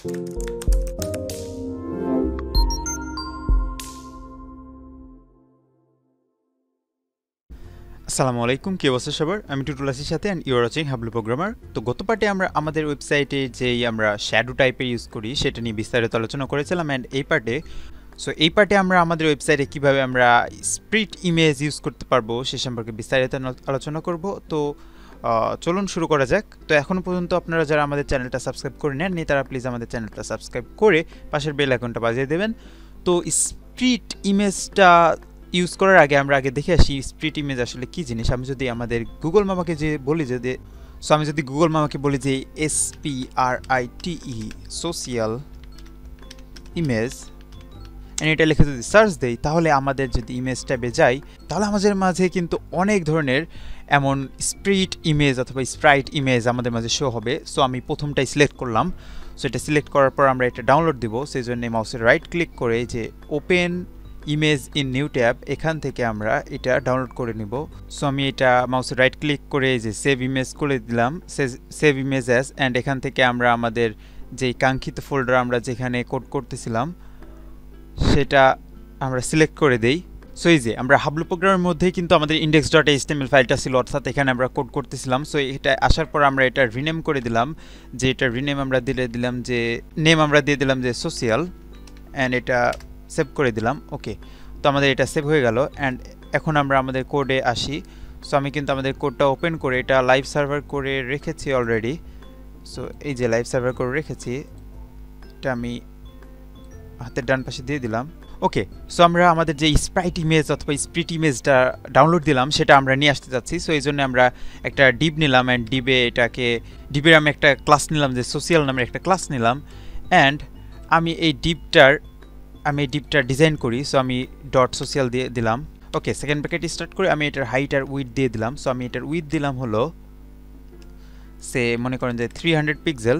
আসসালামু আলাইকুম, কি অবস্থা সবার? আমি টুটুলাসির সাথে and you are watching Hablu programmer. তো গত পার্টে আমরা আমাদের ওয়েবসাইটে যেই আমরা শ্যাডো টাইপের ইউজ করি সেটা নিয়ে বিস্তারিত আলোচনা করেছিলাম এন্ড এই পার্টে আমরা আমাদের ওয়েবসাইটে কিভাবে আমরা স্প্রিট ইমেজ ইউজ করতে পারবো সে সম্পর্কে বিস্তারিত আলোচনা করব। তো চলুন শুরু করা যাক। তো এখনো পর্যন্ত আপনারা যারা আমাদের চ্যানেলটা সাবস্ক্রাইব করে নেননি তারা প্লিজ আমাদের চ্যানেলটা সাবস্ক্রাইব করে পাশের বেল আইকনটা বাজিয়ে দেবেন। তো স্প্রিট ইমেজটা ইউজ করার আগে আমরা দেখে আসি স্প্রিট ইমেজ আসলে কি জিনিস। আমি যদি আমাদের গুগল মামাকে বলি যে SPRITE সোশ্যাল ইমেজ এন্ড এটা লিখে যদি সার্চ দেই তাহলে আমাদের যদি ইমেজ ট্যাবে যাই তাহলে আমাদের মাঝে কিন্তু অনেক ধরনের এমন স্প্রিট ইমেজ অথবা স্প্রাইট ইমেজ আমাদের মাঝে শো হবে। সো আমি প্রথমটাই সিলেক্ট করলাম। সো এটা সিলেক্ট করার পর আমরা এটা ডাউনলোড দিব। সেই জন্য মাউসের রাইট ক্লিক করে যে open image in new tab এখান থেকে আমরা এটা ডাউনলোড করে নিব। সো আমি এটা মাউসের রাইট ক্লিক করে যে সেভ ইমেজ করে দিলাম, সেভ ইমেজ অ্যাজ, অ্যান্ড এখান থেকে আমরা আমাদের যেই কাঙ্ক্ষিত ফোল্ডার আমরা যেখানে কোড করতেছিলাম সেটা আমরা সিলেক্ট করে দেই। সো এই যে আমরা হাবলু প্রোগ্রামের মধ্যেই কিন্তু আমাদের index.html ফাইলটা ছিল, অর্থাৎ এখানে আমরা কোড করতেছিলাম। সো এটা আসার পর আমরা এটা রিনেম করে দিলাম, যে এটা রিনেম আমরা দিয়ে দিলাম যে সোশ্যাল, অ্যান্ড এটা সেভ করে দিলাম। ওকে, তো আমাদের এটা সেভ হয়ে গেল। অ্যান্ড এখন আমরা আমাদের কোডে আসি। সো আমি কিন্তু আমাদের কোডটা ওপেন করে এটা লাইভ সার্ভার করে রেখেছি অলরেডি। সো এই যে লাইভ সার্ভার করে রেখেছি, এটা আমি হাতের ডান পাশে দিয়ে দিলাম। ওকে, সো আমরা আমাদের যে স্প্রাইট ইমেজ অথবা স্প্রিট ইমেজটা ডাউনলোড দিলাম সেটা আমরা নিয়ে আসতে যাচ্ছি। সো এই জন্য আমরা একটা ডিভ নিলাম, অ্যান্ড ডিবের আমি একটা ক্লাস নিলাম, যে সোশ্যাল নামের একটা ক্লাস নিলাম। অ্যান্ড আমি এই ডিপটার ডিজাইন করি। সো আমি ডট সোশ্যাল দিয়ে দিলাম। ওকে, সেকেন্ড ব্র্যাকেট স্টার্ট করে আমি এটার হাইট আর উইডথ দিয়ে দিলাম। সো আমি এটার উইডথ দিলাম হলো মনে করেন যে 300 পিক্সেল,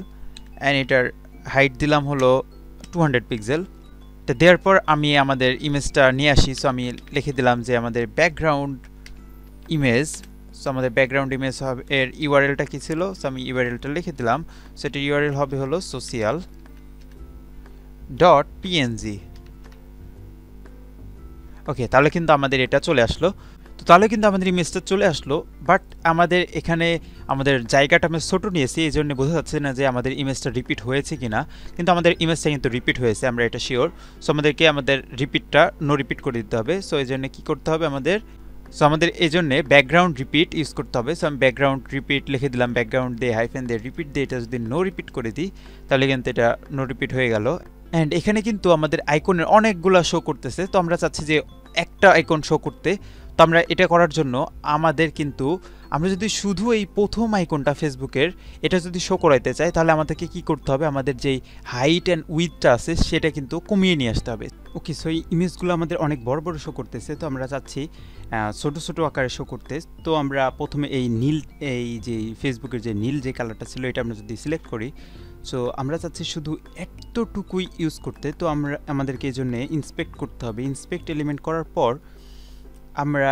অ্যান্ড এটার হাইট দিলাম হলো 200 পিক্সেল। তো দেওয়ার পর আমি আমাদের ইমেজটা নিয়ে আসি। সো আমি লিখে দিলাম যে আমাদের ব্যাকগ্রাউন্ড ইমেজ। সো আমাদের ব্যাকগ্রাউন্ড ইমেজ হবে এর ইউআরএলটা কি ছিল, সো আমি ইউআরএলটা লিখে দিলাম। সো এটার ইউআরএল হবে হলো social.png। ওকে, তাহলে কিন্তু আমাদের এটা চলে আসলো। তো তাহলে কিন্তু আমাদের ইমেজটা চলে আসলো, বাট আমাদের এখানে আমাদের জায়গাটা আমি ছোটো নিয়েছি, এই জন্য বোঝা যাচ্ছে না যে আমাদের ইমেজটা রিপিট হয়েছে কিনা, কিন্তু আমাদের ইমেজটা কিন্তু রিপিট হয়েছে, আমরা এটা শিওর। সো আমাদের রিপিটটা নো রিপিট করে দিতে হবে। সো এই জন্য কী করতে হবে আমাদের এই জন্যে ব্যাকগ্রাউন্ড রিপিট ইউজ করতে হবে। সো আমি ব্যাকগ্রাউন্ড রিপিট লিখে দিলাম, ব্যাকগ্রাউন্ড দিয়ে হাইফেন দিয়ে রিপিট দিয়ে এটা যদি নো রিপিট করে দিই তাহলে কিন্তু এটা নো রিপিট হয়ে গেল। অ্যান্ড এখানে কিন্তু আমাদের আইকনের অনেকগুলো শো করতেছে। তো আমরা চাচ্ছি যে একটা আইকন শো করতে। তো আমরা এটা করার জন্য আমরা যদি শুধু এই প্রথম আইকনটা ফেসবুকের এটা যদি শো করাইতে চাই তাহলে আমাদেরকে কি করতে হবে, আমাদের যেই হাইট অ্যান্ড উইডথটা আছে সেটা কিন্তু কমিয়ে নিয়ে আসতে হবে। ওকে, সো এই ইমেজগুলো আমাদের অনেক বড় বড় শো করতেছে, তো আমরা চাচ্ছি ছোটো ছোটো আকারে শো করতে। তো আমরা প্রথমে এই যে ফেসবুকের যে নীল যে কালারটা ছিল এটা আমরা যদি সিলেক্ট করি, সো আমরা চাচ্ছি শুধু এতটুকুই ইউজ করতে। তো আমাদেরকে এই জন্যে ইন্সপেক্ট করতে হবে। ইন্সপেক্ট এলিমেন্ট করার পর আমরা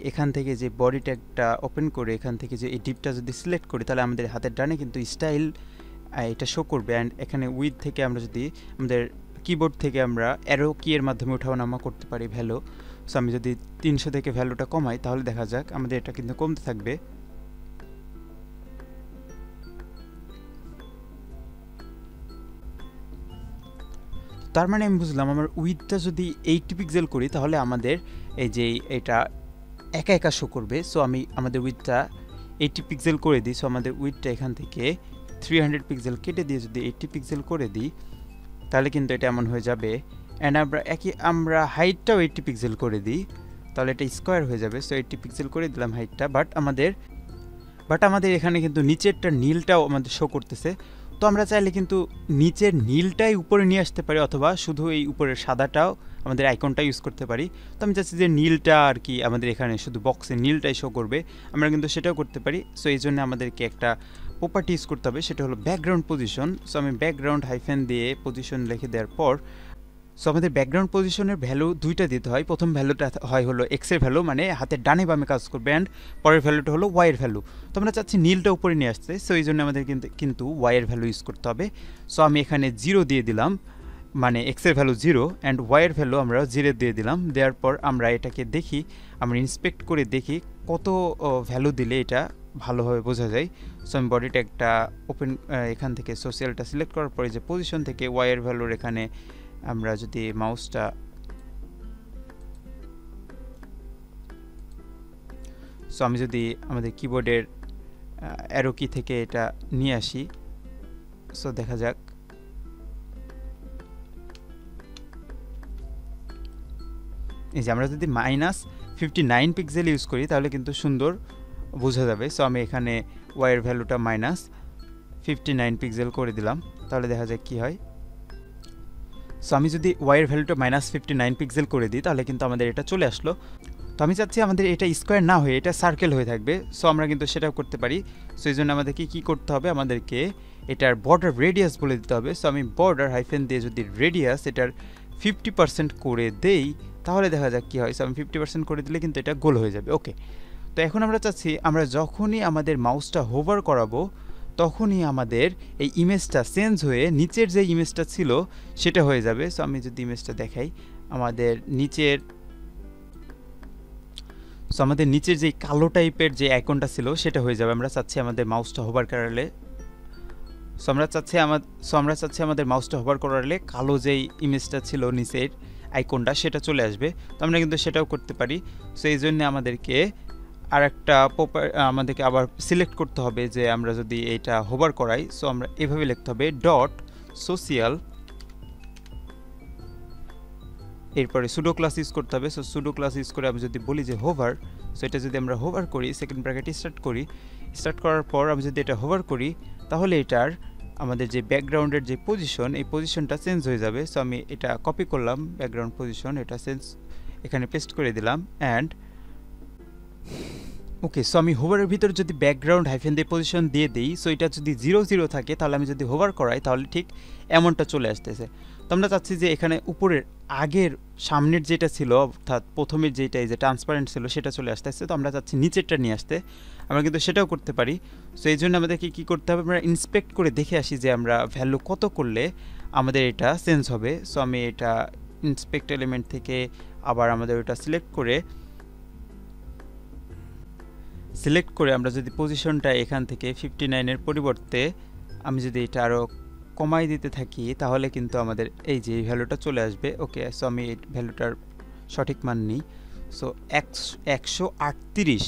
এখান থেকে যে বডি ট্যাগটা ওপেন করে এখান থেকে যে এই ডিপটা যদি সিলেক্ট করি তাহলে আমাদের হাতের ডানে কিন্তু স্টাইল এটা শো করবে। অ্যান্ড এখানে উইথ থেকে আমরা যদি আমাদের কিবোর্ড থেকে আমরা অ্যারো কি এর মাধ্যমে ওঠাও নামা করতে পারি ভ্যালু। সো আমি যদি 300 থেকে ভ্যালুটা কমাই তাহলে দেখা যাক আমাদের এটা কিন্তু কমতে থাকবে। তার মানে আমি বুঝলাম আমার উইথটা যদি 80 পিক্সেল করি তাহলে আমাদের এই যে এটা একা একা শো করবে। সো আমি আমাদের উইথটা 80 পিক্সেল করে দিই। সো আমাদের উইথটা এখান থেকে 300 পিক্সেল কেটে দিয়ে যদি 80 পিক্সেল করে দিই তাহলে কিন্তু এটা এমন হয়ে যাবে। অ্যান্ড আমরা হাইটটাও 80 পিক্সেল করে দিই তাহলে এটা স্কোয়ার হয়ে যাবে। সো 80 পিক্সেল করে দিলাম হাইটটা, বাট আমাদের এখানে কিন্তু নিচেরটা নীলটাও আমাদের শো করতেছে। তো আমরা চাইলে কিন্তু নিচের নীলটাই উপরে নিয়ে আসতে পারি, অথবা শুধু এই উপরের সাদাটাও আমাদের আইকনটা ইউজ করতে পারি। তো আমি চাচ্ছি যে নীলটা আর কি আমাদের এখানে শুধু বক্সে নীলটাই শো করবে, আমরা কিন্তু সেটাও করতে পারি। সো এই জন্য আমাদেরকে একটা প্রপার্টি ইউজ করতে হবে, সেটা হলো ব্যাকগ্রাউন্ড পজিশন। সো আমি ব্যাকগ্রাউন্ড হাইফেন দিয়ে পজিশন লিখে দেওয়ার পর সো আমাদের ব্যাকগ্রাউন্ড পজিশনের ভ্যালু দুইটা দিতে হয়। প্রথম ভ্যালুটা হয় হলো এক্স এর ভ্যালু, মানে হাতের ডানে বামে কাজ করবে, অ্যান্ড পরের ভ্যালুটা হলো ওয়াই এর ভ্যালু। তো আমরা চাচ্ছি নীলটা উপরে নিয়ে আসতে, সো এই জন্য আমাদের কিন্তু ওয়াই এর ভ্যালু ইউজ করতে হবে। সো আমি এখানে 0 দিয়ে দিলাম, মানে এক্স এর ভ্যালু 0 অ্যান্ড ওয়াই এর ভ্যালু আমরা 0 দিয়ে দিলাম। দেওয়ার পর আমরা এটাকে দেখি, আমরা ইন্সপেক্ট করে দেখি কত ভ্যালু দিলে এটা ভালোভাবে বোঝা যায়। সো আমি বডিটা একটা ওপেন, এখান থেকে সোশ্যালটা সিলেক্ট করার পরে যে পজিশন থেকে ওয়াই এর ভ্যালুর এখানে আমরা যদি মাউসটা সো আমি যদি আমাদের কিবোর্ডের অ্যারো কি থেকে এটা নিয়ে আসি, সো দেখা যাক এই যে আমরা যদি -59 পিক্সেল ইউজ করি তাহলে কিন্তু সুন্দর বোঝা যাবে। সো আমি এখানে ওয়াই এর ভ্যালুটা -59 পিক্সেল করে দিলাম, তাহলে দেখা যায় কি হয়। সো আমি যদি ওয়াই এর ভ্যালুটা -59 পিক্সেল করে দিই তাহলে কিন্তু আমাদের এটা চলে আসলো। তো আমি চাচ্ছি আমাদের এটা স্কোয়ার না হয়ে এটা সার্কেল হয়ে থাকবে, সো আমরা কিন্তু সেটাও করতে পারি। সো এই জন্য আমাদেরকে কী করতে হবে, আমাদেরকে এটার বর্ডার রেডিয়াস বলে দিতে হবে। সো আমি বর্ডার হাইফেন দিয়ে যদি রেডিয়াস এটার 50% করে দেই তাহলে দেখা যাক কী হয়। সো আমি 50% করে দিলে কিন্তু এটা গোল হয়ে যাবে। ওকে, তো এখন আমরা চাচ্ছি আমরা যখনই আমাদের মাউসটা হোভার করাবো তখনই আমাদের এই ইমেজটা চেঞ্জ হয়ে নিচের যে ইমেজটা ছিল সেটা হয়ে যাবে। সো আমি যদি ইমেজটা দেখাই, আমাদের নিচের যে কালো টাইপের যে আইকনটা ছিল সেটা হয়ে যাবে। আমরা চাচ্ছি আমাদের মাউসটা হোভার করালে আমরা চাচ্ছি আমাদের মাউসটা হোভার করালে কালো যেই ইমেজটা ছিল নিচের আইকনটা সেটা চলে আসবে। তো আমরা কিন্তু সেটাও করতে পারি। সো এই জন্য আমাদেরকে আমাদেরকে আবার সিলেক্ট করতে হবে যে আমরা যদি এটা হোভার করাই, সো আমরা এভাবে লিখতে হবে ডট সোশিয়াল, এরপরে সুডো ক্লাস ইউজ করতে হবে। সো সুডো ক্লাস ইউজ করে আমি যদি বলি যে হোভার, সো এটা যদি আমরা হোভার করি, সেকেন্ড ব্র্যাকেট স্টার্ট করার পর আমি যদি এটা হোভার করি তাহলে এটার আমাদের যে ব্যাকগ্রাউন্ডের যে পজিশন, এই পজিশনটা চেঞ্জ হয়ে যাবে। সো আমি এটা কপি করলাম ব্যাকগ্রাউন্ড পজিশন, এটা এখানে পেস্ট করে দিলাম অ্যান্ড ওকে। সো আমি হোভারের ভিতরে যদি ব্যাকগ্রাউন্ড হাইফেন দিয়ে পজিশন দিয়ে দিই, সো এটা যদি 0 থাকে তাহলে আমি যদি হোভার করাই তাহলে ঠিক এমনটা চলে আসতেছে। তো আমরা চাচ্ছি যে এখানে উপরের আগের সামনের যেটা ছিল, অর্থাৎ প্রথমের যেটা এই যে ট্রান্সপারেন্ট ছিল সেটা চলে আসতেছে। তো আমরা চাচ্ছি নিচেরটা নিয়ে আসতে, আমরা কিন্তু সেটাও করতে পারি। সো এই জন্য আমাদেরকে কী করতে হবে, আমরা ইন্সপেক্ট করে দেখে আসি যে আমরা ভ্যালু কত করলে আমাদের এটা চেঞ্জ হবে। সো আমি এটা ইন্সপেক্ট এলিমেন্ট থেকে আবার আমাদের ওটা সিলেক্ট করে আমরা যদি পজিশনটা এখান থেকে 59-এর পরিবর্তে আমি যদি এটা আরও কমাই দিতে থাকি তাহলে কিন্তু আমাদের এই যে ভ্যালুটা চলে আসবে। ওকে, সো আমি এই ভ্যালুটার সঠিক মান নিই। সো 138,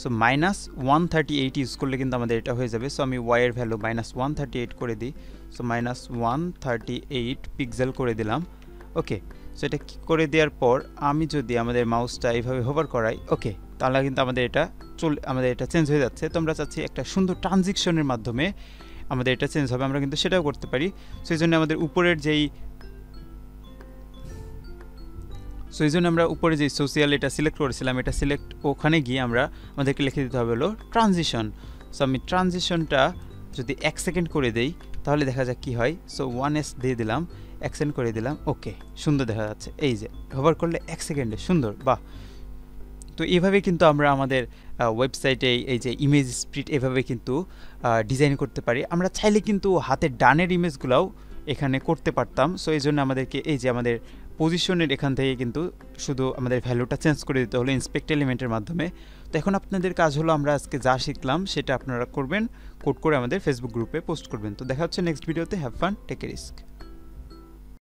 সো -138 ইউজ করলে কিন্তু আমাদের এটা হয়ে যাবে। সো আমি ওয়াই এর ভ্যালু -138 করে দিই। সো -138 পিক্সেল করে দিলাম। ওকে, সো এটা করে দেওয়ার পর আমি যদি আমাদের মাউসটা এইভাবে হোভার করাই, ওকে, তাহলে কিন্তু আমাদের এটা চেঞ্জ হয়ে যাচ্ছে। তো আমরা চাচ্ছি একটা সুন্দর ট্রানজিকশনের মাধ্যমে আমাদের এটা চেঞ্জ হবে, আমরা কিন্তু সেটাও করতে পারি। সো এই জন্য আমাদের উপরে যেই সোশিয়াল এটা সিলেক্ট করেছিলাম, এটা সিলেক্ট ওখানে গিয়ে আমাদেরকে লিখে দিতে হবে হলো ট্রানজিশন। সো আমি ট্রানজিশনটা যদি 1 সেকেন্ড করে দেই তাহলে দেখা যাক কি হয়। সো 1s দিয়ে দিলাম, 1 সেকেন্ড করে দিলাম। ওকে, সুন্দর দেখা যাচ্ছে। এই যে হোভার করলে 1 সেকেন্ডে সুন্দর, বাহ। তো এইভাবে কিন্তু আমরা আমাদের ওয়েবসাইটে এই যে ইমেজ স্প্রিট এভাবে কিন্তু ডিজাইন করতে পারি। আমরা চাইলে কিন্তু হাতের ডানের ইমেজগুলোও এখানে করতে পারতাম। সো এই জন্য আমাদেরকে এই যে আমাদের পজিশনের এখান থেকে কিন্তু শুধু আমাদের ভ্যালুটা চেঞ্জ করে দিতে হলো ইন্সপেক্ট এলিমেন্টের মাধ্যমে। তো এখন আপনাদের কাজ হলো আমরা আজকে যা শিখলাম সেটা আপনারা করবেন, কোড করে আমাদের ফেসবুক গ্রুপে পোস্ট করবেন। তো দেখা হচ্ছে নেক্সট ভিডিওতে। Have fun, take a risk.